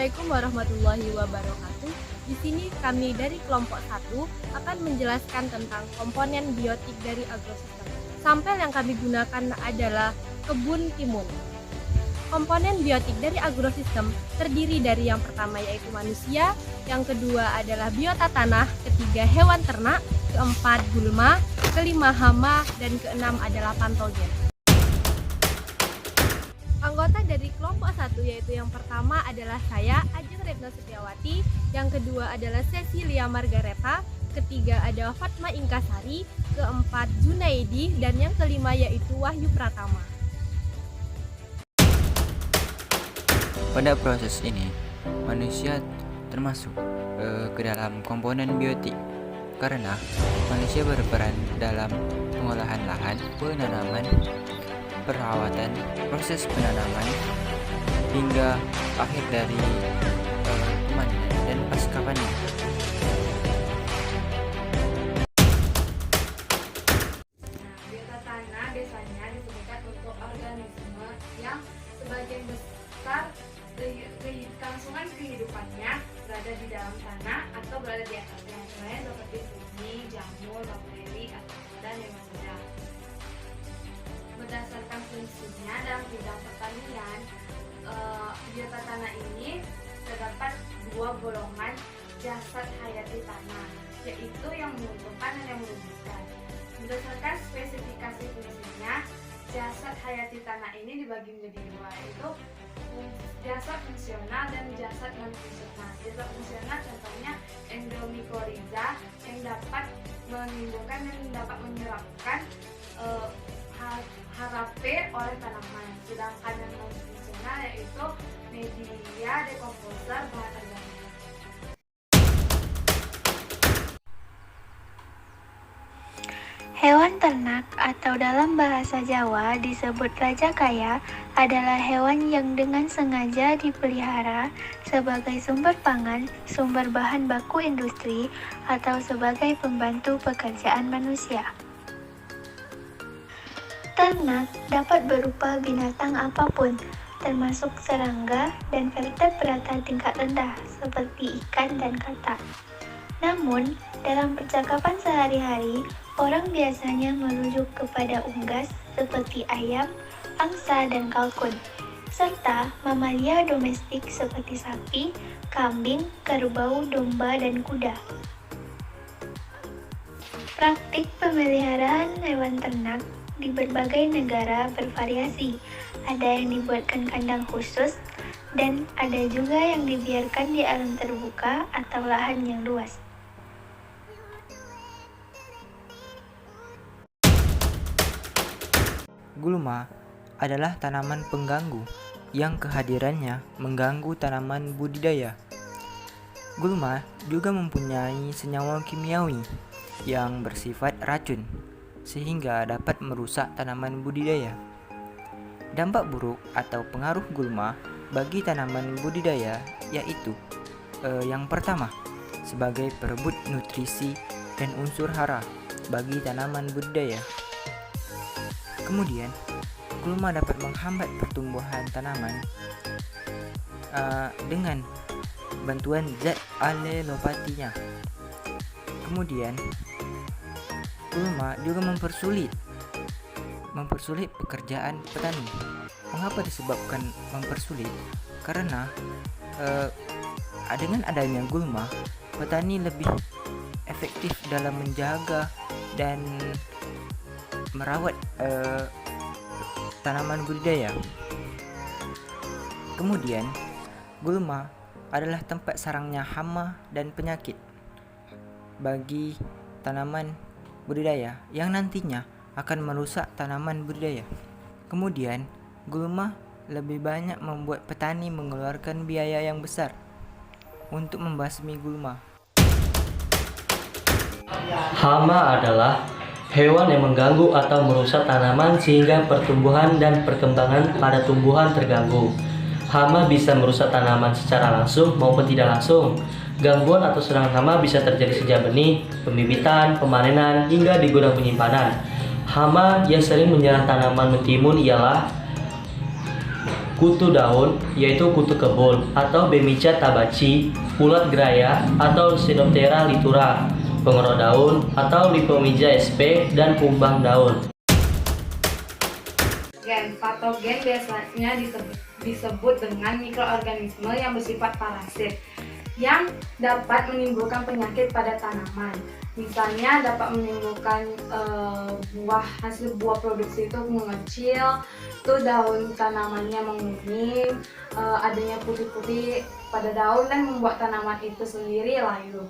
Assalamualaikum warahmatullahi wabarakatuh. Di sini kami dari kelompok 1 akan menjelaskan tentang komponen biotik dari agrosistem. Sampel yang kami gunakan adalah kebun timun. Komponen biotik dari agrosistem terdiri dari yang pertama yaitu manusia, yang kedua adalah biota tanah, ketiga hewan ternak, keempat gulma, kelima hama, dan keenam adalah patogen. Anggota dari kelompok 1 yaitu yang pertama adalah saya, Ajeng Retno Setiawati, yang kedua adalah Cecilia Margareta, ketiga ada Fatma Ingkasari, keempat Junaidi, dan yang kelima yaitu Wahyu Pratama. Pada proses ini, manusia termasuk ke dalam komponen biotik karena manusia berperan dalam pengolahan lahan, penanaman, perawatan, proses penanaman, hingga akhir dari panen dan pasca panen. Biota tanah biasanya disebutkan untuk organisme yang sebagian besar kelangsungan kehidupannya berada di dalam tanah atau berada di atasnya, contohnya seperti benih, jamur, bakteri, dan yang lainnya. Berdasarkan fungsinya dalam bidang pertanian, biota tanah ini terdapat dua golongan jasad hayati tanah, yaitu yang menguntungkan dan yang merugikan. Berdasarkan spesifikasi fungsinya, jasad hayati tanah ini dibagi menjadi dua, yaitu jasad fungsional dan jasad non fungsional. Jasad fungsional contohnya endomycorrhiza yang dapat menimbulkan dan dapat menyerapkan HRP oleh tanaman, sedangkan yang non fungsional yaitu media dekomposer bahan organik. Hewan ternak atau dalam bahasa Jawa disebut raja kaya adalah hewan yang dengan sengaja dipelihara sebagai sumber pangan, sumber bahan baku industri, atau sebagai pembantu pekerjaan manusia. Ternak dapat berupa binatang apapun, termasuk serangga dan vertebrata tingkat rendah seperti ikan dan katak. Namun, dalam percakapan sehari-hari, orang biasanya merujuk kepada unggas seperti ayam, angsa, dan kalkun, serta mamalia domestik seperti sapi, kambing, kerbau, domba, dan kuda. Praktik pemeliharaan hewan ternak di berbagai negara bervariasi. Ada yang dibuatkan kandang khusus, dan ada juga yang dibiarkan di alam terbuka atau lahan yang luas. Gulma adalah tanaman pengganggu yang kehadirannya mengganggu tanaman budidaya. Gulma juga mempunyai senyawa kimiawi yang bersifat racun sehingga dapat merusak tanaman budidaya. Dampak buruk atau pengaruh gulma bagi tanaman budidaya yaitu yang pertama, sebagai perebut nutrisi dan unsur hara bagi tanaman budidaya. Kemudian, gulma dapat menghambat pertumbuhan tanaman dengan bantuan zat alelopatinya. Kemudian, gulma juga mempersulit pekerjaan petani. Mengapa disebabkan mempersulit? Karena dengan adanya gulma, petani lebih efektif dalam menjaga dan merawat tanaman budidaya. Kemudian, gulma adalah tempat sarangnya hama dan penyakit bagi tanaman budidaya yang nantinya akan merusak tanaman budidaya. Kemudian, gulma lebih banyak membuat petani mengeluarkan biaya yang besar untuk membasmi gulma. Hama adalah hewan yang mengganggu atau merusak tanaman sehingga pertumbuhan dan perkembangan pada tumbuhan terganggu. Hama bisa merusak tanaman secara langsung maupun tidak langsung. Gangguan atau serangan hama bisa terjadi sejak benih, pembibitan, pemanenan, hingga di gudang penyimpanan. Hama yang sering menyerang tanaman mentimun ialah kutu daun yaitu kutu kebun atau Bemica tabaci, ulat geraya atau Sinoptera litura, pengerok daun atau Lipomyza sp, dan kumbang daun. Patogen biasanya disebut dengan mikroorganisme yang bersifat parasit yang dapat menimbulkan penyakit pada tanaman. Misalnya dapat menimbulkan hasil buah produksi itu mengecil, tuh daun tanamannya menguning, adanya putih-putih pada daun dan membuat tanaman itu sendiri layu.